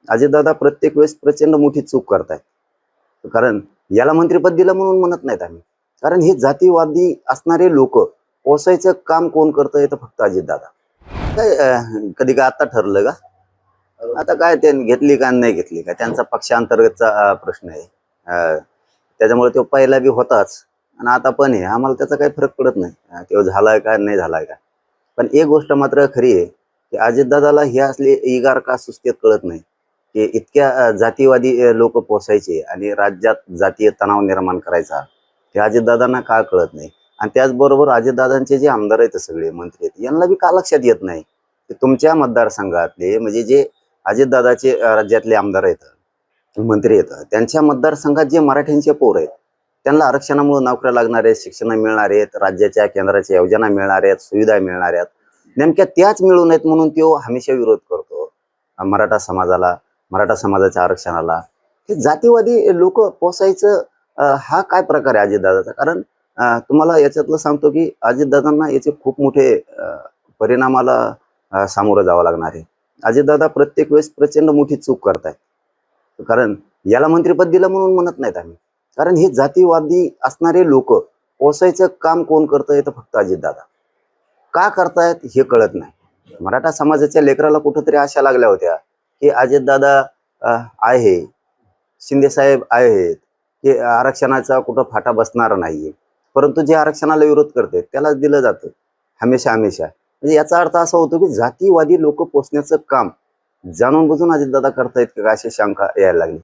अजितदादा प्रत्येक वेळेस प्रचंड मोठी चूक करतायत. कारण याला मंत्रिपद दिलं म्हणून म्हणत नाहीत आम्ही. कारण हे जातीवादी असणारे लोक पोसायचं काम कोण करतंय तर फक्त अजितदादा. काय कधी का आता ठरलं का? आता काय ते घेतली का नाही घेतली का त्यांचा पक्षांतर्गतचा प्रश्न आहे. त्याच्यामुळे तो पहिला बी होताच आणि आता पण आहे. आम्हाला त्याचा काही फरक पडत नाही. तो झालाय का नाही झालाय का. पण एक गोष्ट मात्र खरी आहे की अजितदादाला हे असले इगार का सुस्तेत कळत नाही की इतक्या जातीवादी लोक पोसायचे आणि राज्यात जातीय तणाव निर्माण करायचा हे अजितदादांना का कळत नाही. आणि त्याचबरोबर अजितदादांचे जे आमदार आहेत सगळे मंत्री आहेत यांना बी का लक्षात येत नाही की तुमच्या मतदारसंघातले म्हणजे जे अजितदादाचे राज्यातले आमदार आहेत मंत्री आहेत त्यांच्या मतदारसंघात जे मराठ्यांचे पोर आहेत त्यांना आरक्षणामुळे नोकऱ्या लागणार आहेत, शिक्षण मिळणार आहेत, राज्याच्या केंद्राच्या योजना मिळणार आहेत, सुविधा मिळणार आहेत, नेमक्या त्याच मिळू नयेत म्हणून तो हमेशा विरोध करतो मराठा समाजाला, मराठा समाजाच्या आरक्षणाला. हे जातीवादी लोक पोसायचं हा काय प्रकार आहे अजितदादाचा. कारण तुम्हाला याच्यातलं सांगतो की अजितदादांना याचे खूप मोठे परिणामाला सामोरं जावं लागणार आहे. अजितदादा प्रत्येक वेळेस प्रचंड मोठी चूक करतायत. कारण याला मंत्रिपद दिलं म्हणून म्हणत नाहीत आम्ही. कारण हे जातीवादी असणारे लोक पोसायचं काम कोण करतंय तर फक्त अजितदादा. का करतायत हे कळत नाही. मराठा समाजाच्या लेकराला कुठंतरी आशा लागल्या होत्या की अजितदादा आहे, शिंदेसाहेब आहेत, की आरक्षणाचा कुठं फाटा बसणार नाहीये. परंतु जे आरक्षणाला विरोध करते त्यालाच दिलं जातं हमेशा हमेशा. म्हणजे याचा अर्थ असा होतो की जातीवादी लोक पोसण्याचं काम जाणून बुजून अजितदादा करतायत का अशी शंका यायला लागली.